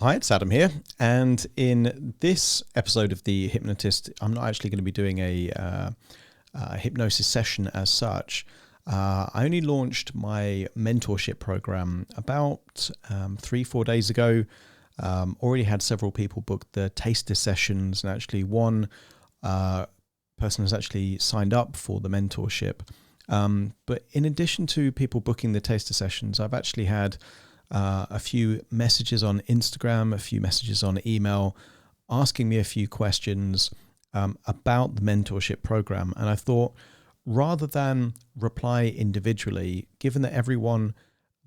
Hi, it's Adam here, and in this episode of The Hypnotist, I'm not actually going to be doing a hypnosis session as such. I only launched my mentorship program about 3-4 days ago. Already had several people book the taster sessions, and actually one person has actually signed up for the mentorship. But in addition to people booking the taster sessions, I've actually had a few messages on Instagram, a few messages on email, asking me a few questions about the mentorship program. And I thought, rather than reply individually, given that everyone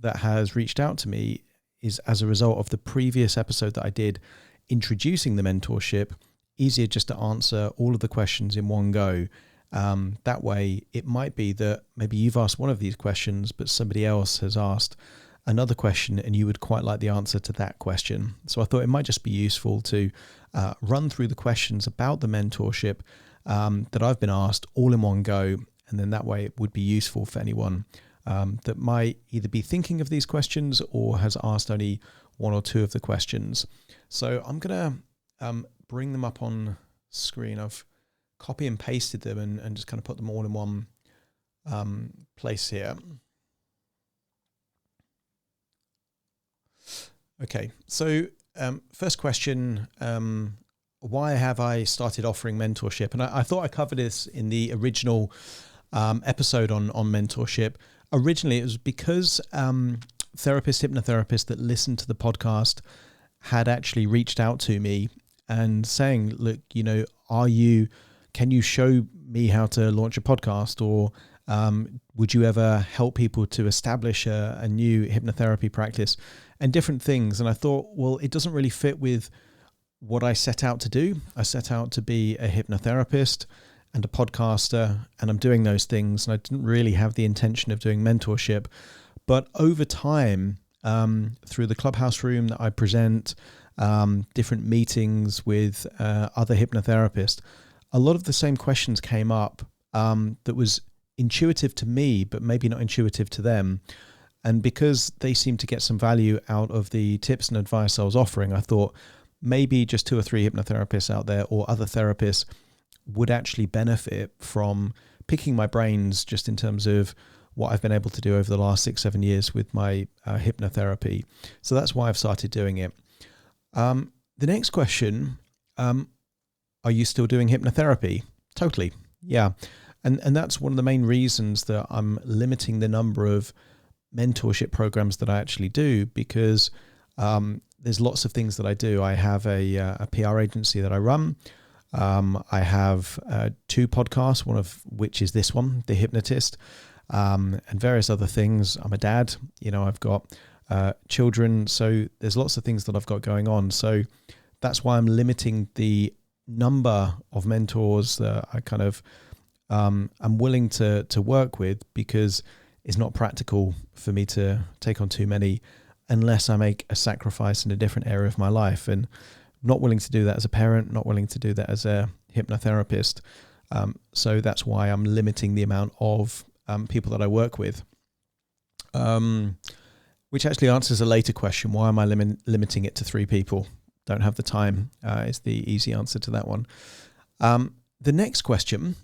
that has reached out to me is as a result of the previous episode that I did introducing the mentorship, easier just to answer all of the questions in one go. That way, it might be that maybe you've asked one of these questions, but somebody else has asked another question and you would quite like the answer to that question. So I thought it might just be useful to run through the questions about the mentorship that I've been asked all in one go. And then that way it would be useful for anyone that might either be thinking of these questions or has asked only one or two of the questions. So I'm going to bring them up on screen. I've copy and pasted them and just kind of put them all in one place here. Okay, so first question, why have I started offering mentorship? And I thought I covered this in the original episode on mentorship. Originally, it was because hypnotherapists that listened to the podcast had actually reached out to me and saying, look, can you show me how to launch a podcast, or would you ever help people to establish a new hypnotherapy practice and different things? And I thought, well, it doesn't really fit with what I set out to do. I set out to be a hypnotherapist and a podcaster, and I'm doing those things. And I didn't really have the intention of doing mentorship. But over time, through the Clubhouse room that I present, different meetings with other hypnotherapists, a lot of the same questions came up that was intuitive to me, but maybe not intuitive to them. And because they seemed to get some value out of the tips and advice I was offering, I thought maybe just 2 or 3 hypnotherapists out there or other therapists would actually benefit from picking my brains just in terms of what I've been able to do over the last 6-7 years with my hypnotherapy. So that's why I've started doing it. The next question, are you still doing hypnotherapy? Totally. Yeah. And that's one of the main reasons that I'm limiting the number of mentorship programs that I actually do, because there's lots of things that I do. I have a PR agency that I run. I have 2 podcasts, one of which is this one, The Hypnotist, and various other things. I'm a dad, I've got children. So there's lots of things that I've got going on. So that's why I'm limiting the number of mentors that I kind of I'm willing to work with, because it's not practical for me to take on too many unless I make a sacrifice in a different area of my life. And I'm not willing to do that as a parent, not willing to do that as a hypnotherapist. So that's why I'm limiting the amount of people that I work with. Which actually answers a later question. Why am I limiting it to 3 people? Don't have the time is the easy answer to that one. The next question,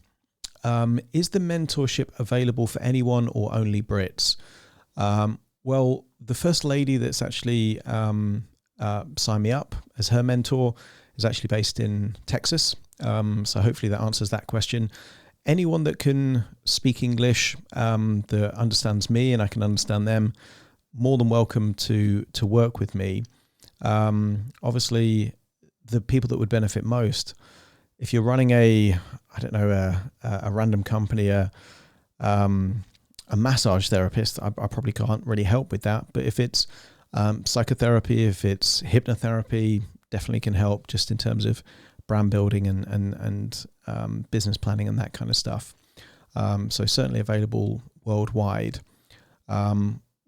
is the mentorship available for anyone or only Brits? Well, the first lady that's actually signed me up as her mentor is actually based in Texas. So hopefully that answers that question. Anyone that can speak English, that understands me and I can understand them, more than welcome to work with me. Obviously, the people that would benefit most, if you're running a random company, a massage therapist, I probably can't really help with that. But if it's psychotherapy, if it's hypnotherapy, definitely can help just in terms of brand building and business planning and that kind of stuff. So certainly available worldwide,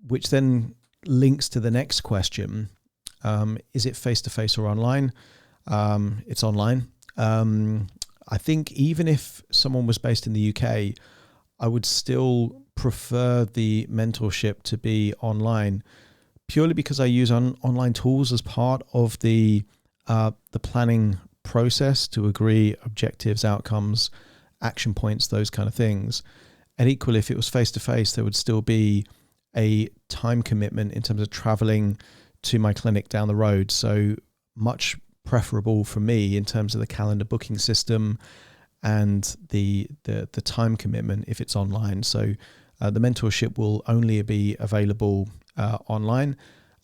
which then links to the next question. Is it face-to-face or online? It's online. I think even if someone was based in the UK, I would still prefer the mentorship to be online, purely because I use online tools as part of the planning process to agree objectives, outcomes, action points, those kind of things. And equally, if it was face-to-face, there would still be a time commitment in terms of traveling to my clinic down the road. So much preferable for me in terms of the calendar booking system and the time commitment if it's online. So the mentorship will only be available online.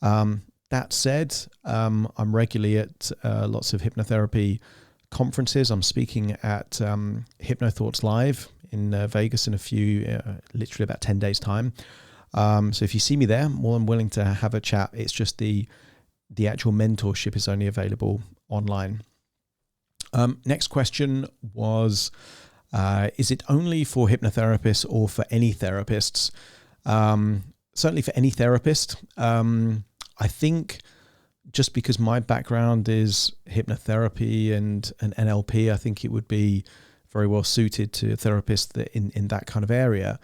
That said, I'm regularly at lots of hypnotherapy conferences. I'm speaking at Hypnothoughts Live in Vegas in literally about 10 days time. So if you see me there, I'm more than willing to have a chat. It's just the actual mentorship is only available online. Next question was, is it only for hypnotherapists or for any therapists? Certainly for any therapist. I think just because my background is hypnotherapy and NLP, I think it would be very well suited to a therapist in that kind of area.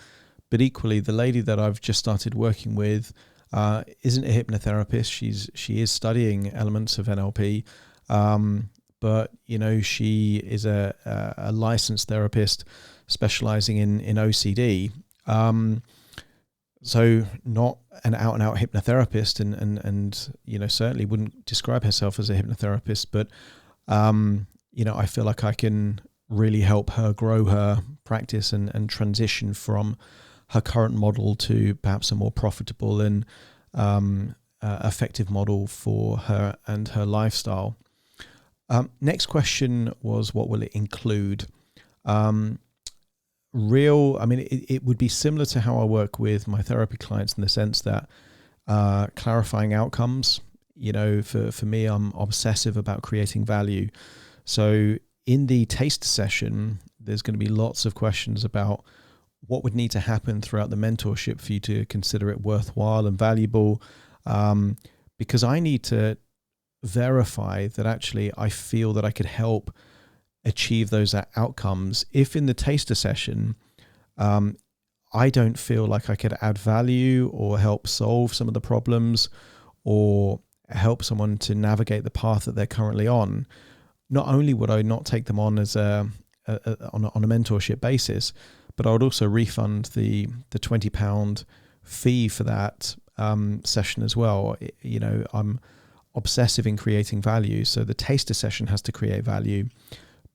But equally, the lady that I've just started working with isn't a hypnotherapist. She is studying elements of NLP, but she is a licensed therapist specializing in OCD. So not an out-and-out hypnotherapist, and certainly wouldn't describe herself as a hypnotherapist, but I feel like I can really help her grow her practice and transition from her current model to perhaps a more profitable and effective model for her and her lifestyle. Next question was, what will it include? It would be similar to how I work with my therapy clients in the sense that clarifying outcomes, for me, I'm obsessive about creating value. So in the taste session, there's going to be lots of questions about what would need to happen throughout the mentorship for you to consider it worthwhile and valuable, because I need to verify that actually I feel that I could help achieve those outcomes. If in the taster session, I don't feel like I could add value or help solve some of the problems or help someone to navigate the path that they're currently on, not only would I not take them on as on a mentorship basis, but I would also refund the £20 fee for that session as well. I'm obsessive in creating value, so the taster session has to create value.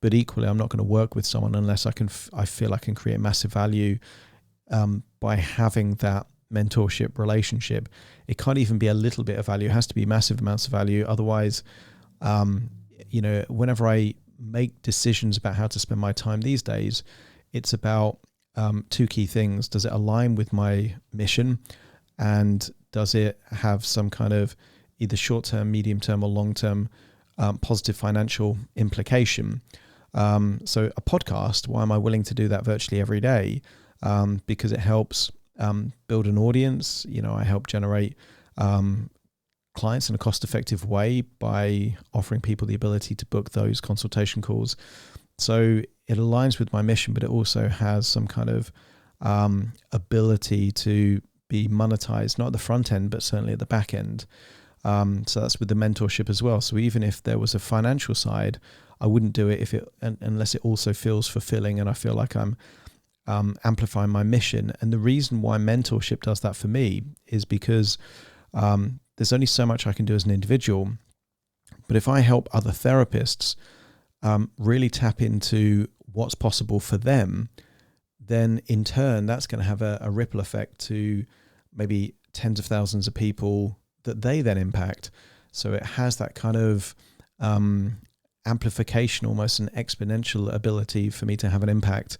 But equally, I'm not going to work with someone unless I feel I can create massive value by having that mentorship relationship. It can't even be a little bit of value; it has to be massive amounts of value. Otherwise, whenever I make decisions about how to spend my time these days, it's about two key things. Does it align with my mission? And does it have some kind of either short-term, medium-term, or long-term positive financial implication? So a podcast, why am I willing to do that virtually every day? Because it helps build an audience. I help generate clients in a cost-effective way by offering people the ability to book those consultation calls. So it aligns with my mission, but it also has some kind of ability to be monetized, not at the front end, but certainly at the back end. So that's with the mentorship as well. So even if there was a financial side, I wouldn't do it unless it also feels fulfilling and I feel like I'm amplifying my mission. And the reason why mentorship does that for me is because there's only so much I can do as an individual. But if I help other therapists really tap into what's possible for them, then in turn, that's going to have a ripple effect to maybe tens of thousands of people that they then impact. So it has that kind of amplification, almost an exponential ability for me to have an impact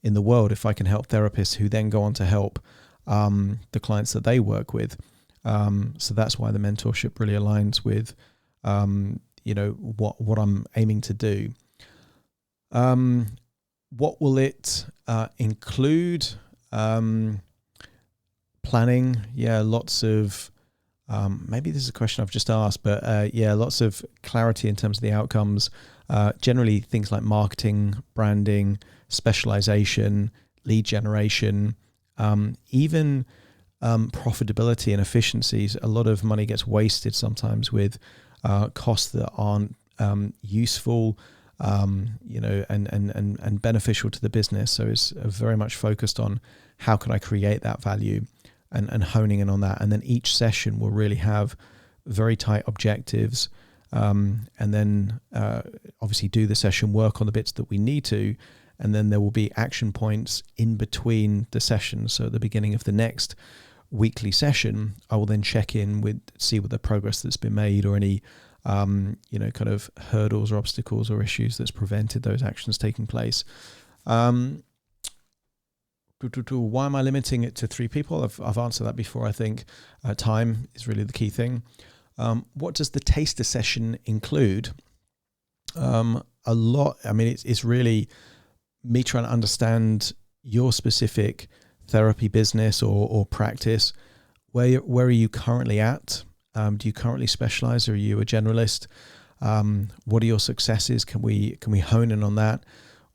in the world if I can help therapists who then go on to help the clients that they work with. So that's why the mentorship really aligns with what I'm aiming to do. What will it include? Planning, lots of maybe this is a question I've just asked, but lots of clarity in terms of the outcomes. Generally things like marketing, branding, specialization, lead generation, even profitability and efficiencies. A lot of money gets wasted sometimes with costs that aren't useful, and beneficial to the business. So it's very much focused on how can I create that value and honing in on that. And then each session will really have very tight objectives, and then obviously do the session, work on the bits that we need to, and then there will be action points in between the sessions. So at the beginning of the next weekly session, I will then check in with, see what the progress that's been made, or any kind of hurdles or obstacles or issues that's prevented those actions taking place. Why am I limiting it to 3 people? I've answered that before. I think time is really the key thing. What does the taster session include? A lot. I mean, it's really me trying to understand your specific therapy business or practice. Where are you currently at? Do you currently specialize, or are you a generalist? What are your successes? Can we hone in on that?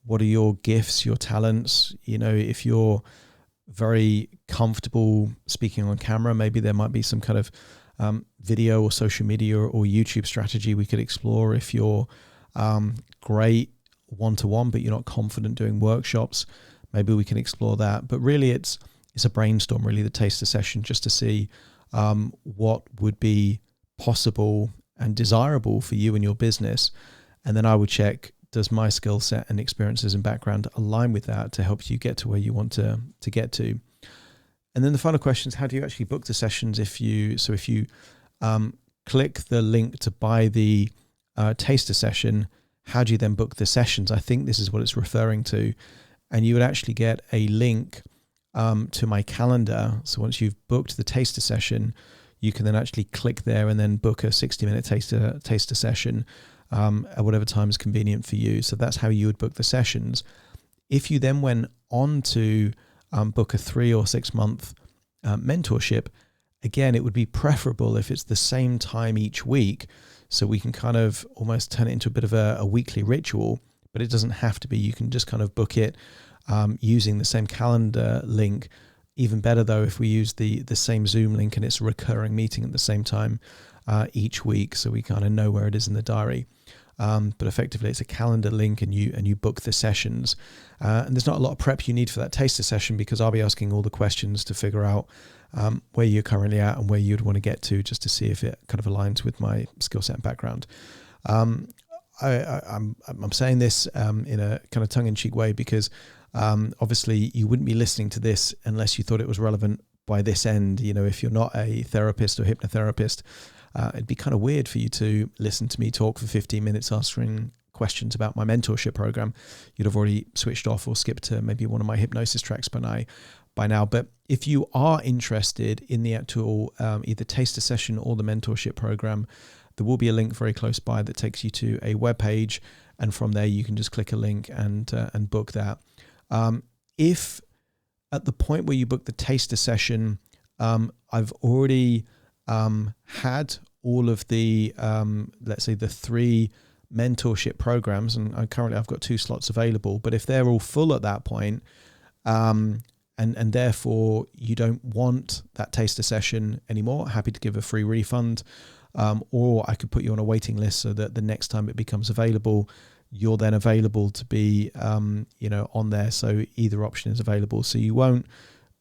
What are your gifts, your talents? If you're very comfortable speaking on camera, maybe there might be some kind of video or social media or YouTube strategy we could explore. If you're great one-to-one, but you're not confident doing workshops, maybe we can explore that. But really it's a brainstorm, really, the taster session, just to see what would be possible and desirable for you and your business. And then I would check, does my skill set and experiences and background align with that to help you get to where you want to get to? And then the final question is, how do you actually book the sessions? If you click the link to buy the taster session, how do you then book the sessions? I think this is what it's referring to. And you would actually get a link to my calendar. So once you've booked the taster session, you can then actually click there and then book a 60-minute taster session at whatever time is convenient for you. So that's how you would book the sessions. If you then went on to book a 3 or 6 month mentorship, again, it would be preferable if it's the same time each week, so we can kind of almost turn it into a bit of a weekly ritual. But it doesn't have to be. You can just kind of book it using the same calendar link. Even better, though, if we use the same Zoom link and it's a recurring meeting at the same time each week, so we kind of know where it is in the diary. But effectively, it's a calendar link, and you book the sessions. And there's not a lot of prep you need for that taster session, because I'll be asking all the questions to figure out where you're currently at and where you'd want to get to, just to see if it kind of aligns with my skill set and background. I'm saying this in a kind of tongue-in-cheek way, because obviously you wouldn't be listening to this unless you thought it was relevant by this end. If you're not a therapist or hypnotherapist, it'd be kind of weird for you to listen to me talk for 15 minutes answering questions about my mentorship program. You'd have already switched off or skipped to maybe one of my hypnosis tracks by now. But if you are interested in the actual either taster session or the mentorship program, there will be a link very close by that takes you to a web page, and from there you can just click a link and book that. If at the point where you book the taster session, I've already had all of the let's say the 3 mentorship programs, and currently I've got 2 slots available. But if they're all full at that point, and therefore you don't want that taster session anymore, happy to give a free refund. Or I could put you on a waiting list so that the next time it becomes available, you're then available to be, on there. So either option is available. So you won't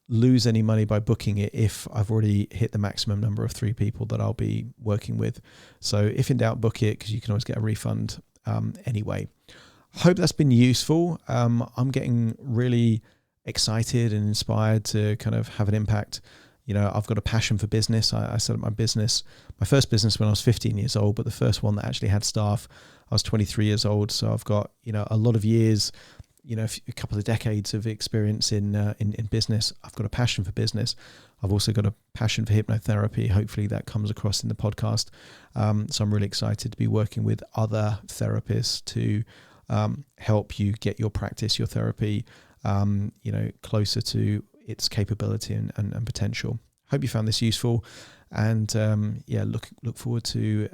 lose any money by booking it if I've already hit the maximum number of 3 people that I'll be working with. So if in doubt, book it, because you can always get a refund anyway. Hope that's been useful. I'm getting really excited and inspired to kind of have an impact. I've got a passion for business. I set up my first business when I was 15 years old, but the first one that actually had staff, I was 23 years old. So I've got, a lot of years, a couple of decades of experience in business. I've got a passion for business. I've also got a passion for hypnotherapy. Hopefully that comes across in the podcast. So I'm really excited to be working with other therapists to help you get your practice, your therapy, closer to its capability and potential. Hope you found this useful, and look forward to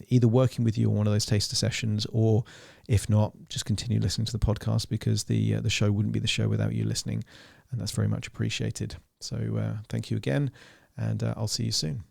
either working with you on one of those taster sessions, or if not, just continue listening to the podcast, because the show wouldn't be the show without you listening, and that's very much appreciated. So thank you again, and I'll see you soon.